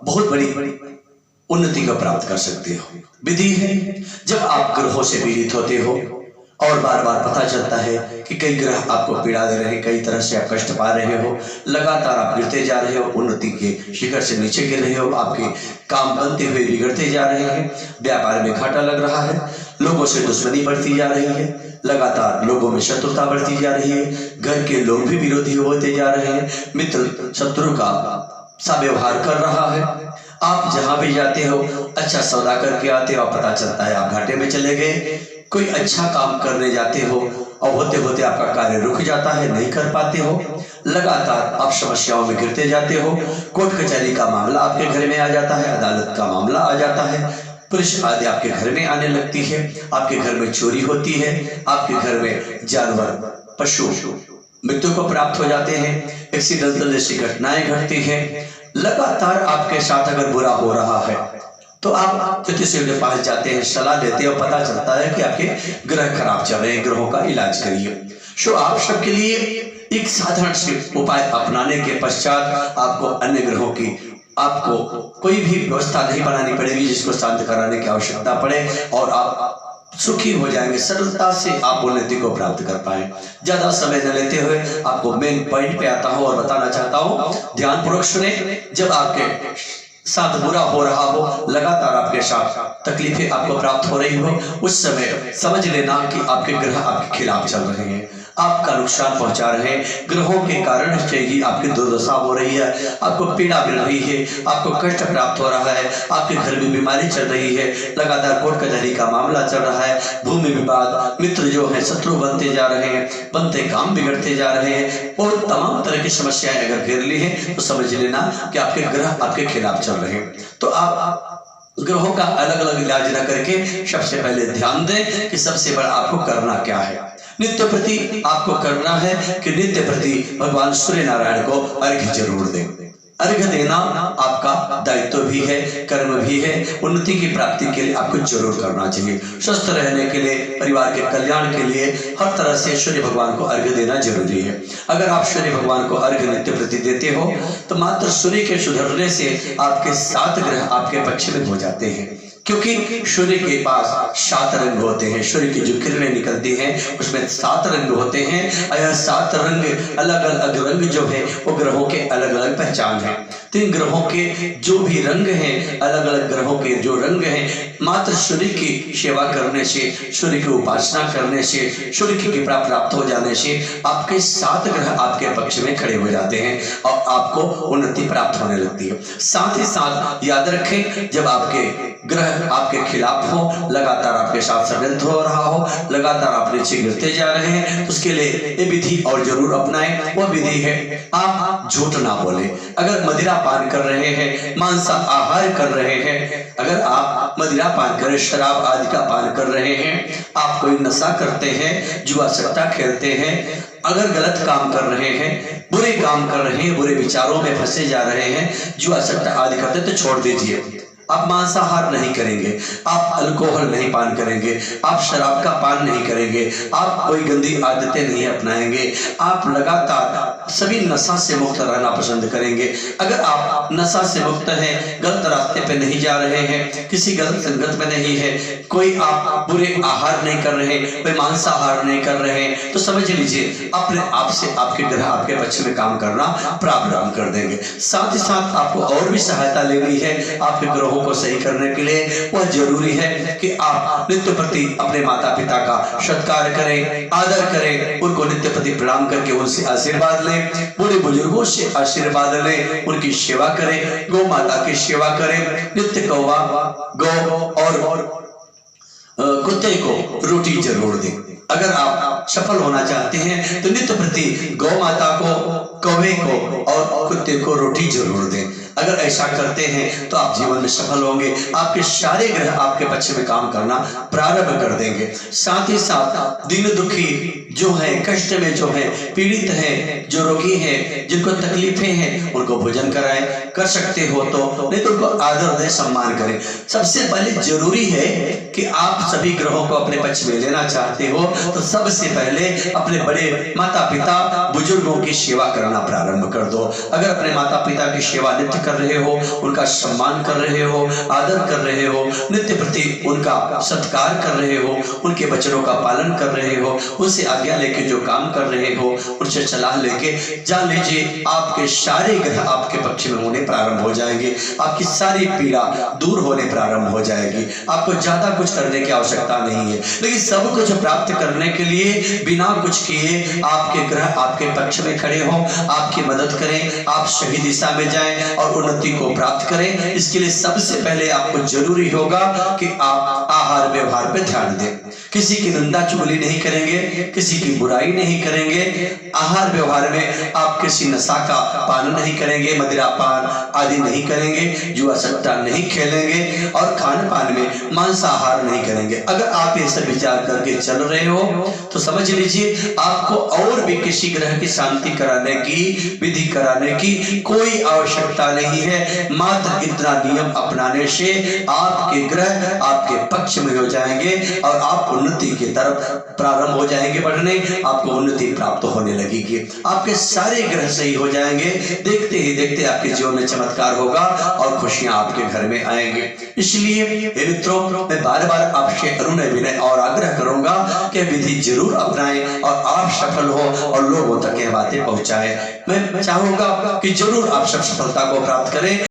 बहुत बड़ी उन्नति को प्राप्त कर सकते हो। विधि है, जब आप ग्रहों से पीड़ित होते हो और बार बार पता चलता है कि कई ग्रह आपको पीड़ा दे रहे हैं, कई तरह से आप कष्ट पा रहे हो, लगातार आप गिरते जा रहे हो, उन्नति के शिखर से नीचे गिर रहे हो, आपके काम बनते हुए बिगड़ते जा रहे हैं, व्यापार में घाटा लग रहा है, लोगों से दुश्मनी बढ़ती जा रही है, लगातार लोगों में शत्रुता बढ़ती जा रही है, घर के लोग भी विरोधी होते जा रहे हैं, मित्र शत्रु का सा व्यवहार कर रहा है, आप जहां भी जाते हो अच्छा सौदा करके आते हो, पता चलता है आप घाटे में चले गए, कोई अच्छा काम करने जाते हो और होते होते आपका कार्य रुक जाता है, नहीं कर पाते हो, लगातार आप समस्याओं में गिरते जाते हो, कोर्ट कचहरी का मामला आपके घर में आ जाता है, अदालत का मामला आ जाता है, पुलिस आदि आपके घर में आने लगती है, आपके घर में चोरी होती है, आपके घर में जानवर पशु मृत्यु को प्राप्त हो जाते हैं, एक्सीडेंटल जैसी घटनाएं घटती हैं, लगातार आपके साथ अगर बुरा हो रहा है तो आप ज्योतिषी के पास जाते हैं, सलाह देते हैं और पता चलता है कि आपके ग्रह खराब चल रहे हैं, ग्रहों का इलाज करिए। सो आप सबके लिए एक साधारण से उपाय अपनाने के पश्चात आपको अन्य ग्रहों की आपको कोई भी व्यवस्था नहीं बनानी पड़ेगी जिसको शांत कराने की आवश्यकता पड़े और आप सुखी हो जाएंगे, सरलता से आप उन्नति को प्राप्त कर पाए। ज्यादा समय न लेते हुए आपको मेन पॉइंट पे आता हूं और बताना चाहता हूं, ध्यान पूर्वक सुने। जब आपके साथ बुरा हो रहा हो, लगातार आपके साथ तकलीफें आपको प्राप्त हो रही हो, उस समय समझ लेना कि आपके ग्रह आपके खिलाफ चल रहे हैं, आपका नुकसान पहुंचा रहे हैं, ग्रहों के कारण से ही आपकी दुर्दशा हो रही है, आपको पीड़ा मिल रही है, आपको कष्ट प्राप्त हो रहा है, आपके घर में बीमारी चल रही है, लगातार कोर्ट कचहरी का मामला चल रहा है, भूमि विवाद, मित्र जो है शत्रु बनते जा रहे हैं, बनते काम बिगड़ते जा रहे हैं और तमाम तरह की समस्याएं अगर घेर ली है तो समझ लेना कि आपके ग्रह आपके खिलाफ चल रहे हैं। तो आप ग्रहों का अलग अलग इलाज न करके सबसे पहले ध्यान दें कि सबसे बड़ा आपको करना क्या है। नित्य प्रति आपको करना है कि नित्य प्रति भगवान सूर्य नारायण को अर्घ्य जरूर दें। अर्घ्य देना आपका दायित्व भी है, कर्म भी है, उन्नति की प्राप्ति के लिए आपको जरूर करना चाहिए। स्वस्थ रहने के लिए, परिवार के कल्याण के लिए हर तरह से सूर्य भगवान को अर्घ्य देना जरूरी है। अगर आप सूर्य भगवान को अर्घ्य नित्य प्रति देते हो तो मात्र सूर्य के सुधरने से आपके 7 ग्रह आपके पक्ष में हो जाते हैं, क्योंकि सूर्य के पास 7 रंग होते हैं, सूर्य की जो किरणें निकलती हैं उसमें 7 रंग होते हैं। यह 7 रंग अलग अलग रंग जो है वो ग्रहों के अलग अलग पहचान है। 3 ग्रहों के जो भी रंग हैं, अलग अलग ग्रहों के जो रंग हैं, मात्र सूर्य की सेवा करने से, सूर्य की उपासना करने से, सूर्य की कृपा प्राप्त हो जाने से आपके 7 ग्रह आपके पक्ष में खड़े हो जाते हैं और आपको उन्नति प्राप्त होने लगती है। साथ ही साथ याद रखें, जब आपके ग्रह आपके खिलाफ हो, लगातार आपके साथ षड्यंत्र हो रहा हो, लगातार आप नीचे गिरते जा रहे हैं, उसके लिए ये विधि और जरूर अपनाएं। वह विधि है आप झूठ ना बोले। अगर मदिरा पान कर रहे हैं, मांसा आहार कर रहे हैं, अगर आप मदिरा पान करें, शराब आदि का पान कर रहे हैं, आप कोई नशा करते हैं, जुआ सट्टा खेलते हैं, अगर गलत काम कर रहे हैं, बुरे काम कर रहे हैं, बुरे विचारों में फंसे जा रहे हैं, जुआ सट्टा आदि करते तो छोड़ दीजिए। आप मांसाहार नहीं करेंगे, आप अल्कोहल नहीं पान करेंगे, आप शराब का पान नहीं करेंगे, आप कोई गंदी आदतें नहीं अपनाएंगे, आप लगातार सभी नशा से मुक्त रहना पसंद करेंगे। अगर आप नशा से मुक्त हैं, गलत रास्ते पे नहीं जा रहे हैं, किसी गलत संगत में नहीं है, कोई आप बुरे आहार नहीं कर रहे, कोई मांसाहार नहीं कर रहे हैं, तो समझ लीजिए अपने आप से आपके ग्रह आपके पक्ष में काम करना प्रारंभ कर देंगे। साथ ही साथ आपको और भी सहायता लेनी है आपके ग्रहों को सही करने के लिए। वह जरूरी है कि आप नित्य प्रति अपने माता पिता का सत्कार करें, आदर करें, उनको नित्य प्रति प्रणाम करके उनसे आशीर्वाद लें, बूढ़े बुजुर्गों से आशीर्वाद लें, उनकी सेवा करें, गौ माता की सेवा करें, नित्य कौवा, गौ और कुत्ते को रोटी जरूर दें। अगर आप सफल होना चाहते हैं तो नित्य प्रति गौ माता को, कौवे को और कुत्ते को रोटी जरूर दें। अगर ऐसा करते हैं तो आप जीवन में सफल होंगे, आपके सारे ग्रह आपके पक्ष में काम करना प्रारंभ कर देंगे। साथ ही साथ दीन दुखी जो है कष्ट में, जो है पीड़ित है, जो रोगी है, जिनको तकलीफें हैं, उनको भोजन कराएं, कर सकते हो तो, नहीं तो उनको आदर दें, सम्मान करें। सबसे पहले जरूरी है कि आप सभी ग्रहों को अपने पक्ष में लेना चाहते हो तो सबसे पहले अपने बड़े माता पिता बुजुर्गों की सेवा करना प्रारंभ कर दो। अगर अपने माता पिता की सेवा नित्य कर रहे हो, उनका सम्मान कर रहे हो, आदर कर रहे हो, नित्य प्रति उनका सत्कार कर रहे हो, उनके वचनों का पालन कर रहे हो, उनसे आज्ञा लेके जो काम कर रहे हो, उनसे सलाह लेके, जान लीजिए आपके सारे ग्रह आपके पक्ष में होने प्रारंभ हो जाएंगे। आपकी सारी पीड़ा दूर होने प्रारंभ हो जाएगी। आपको ज्यादा कुछ करने की आवश्यकता नहीं है, लेकिन सब कुछ प्राप्त करने के लिए बिना कुछ किए आपके ग्रह आपके पक्ष में खड़े हों, आपकी मदद करें, आप सही दिशा में जाएं और उन्नति को प्राप्त करें। इसके लिए सबसे पहले आपको जरूरी होगा कि आप आहार व्यवहार पे ध्यान दें। किसी की निंदा चुगली नहीं करेंगे, किसी की बुराई नहीं करेंगे। आहार व्यवहार में आप किसी नशा का पान नहीं करेंगे, मदिरा पान आदि नहीं करेंगे, जुआ सट्टा नहीं खेलेंगे और खान पान में मांसाहार नहीं करेंगे। अगर आप ये सब विचार करके चल रहे हो तो समझ लीजिए आपको और भी किसी ग्रह की शांति कराने की, विधि कराने की कोई आवश्यकता नहीं है। मात्र इतना नियम अपनाने से आपके ग्रह आपके पक्ष में हो जाएंगे और आप उन्नति की तरफ प्रारंभ हो जाएंगे बढ़ने। आपको उन्नति प्राप्त होने लगेगी, आपके सारे ग्रह सही हो जाएंगे। देखते ही देखते आपके जीवन में चमत्कार होगा और खुशियां आपके घर में आएंगे। इसलिए मित्रों, मैं बार बार आपसे अनुनय विनय और आग्रह करूंगा कि विधि जरूर अपनाएं और आप सफल हो और लोगों तक यह बातें पहुंचाएं। मैं चाहूंगा कि जरूर आप सब सफलता को प्राप्त करें।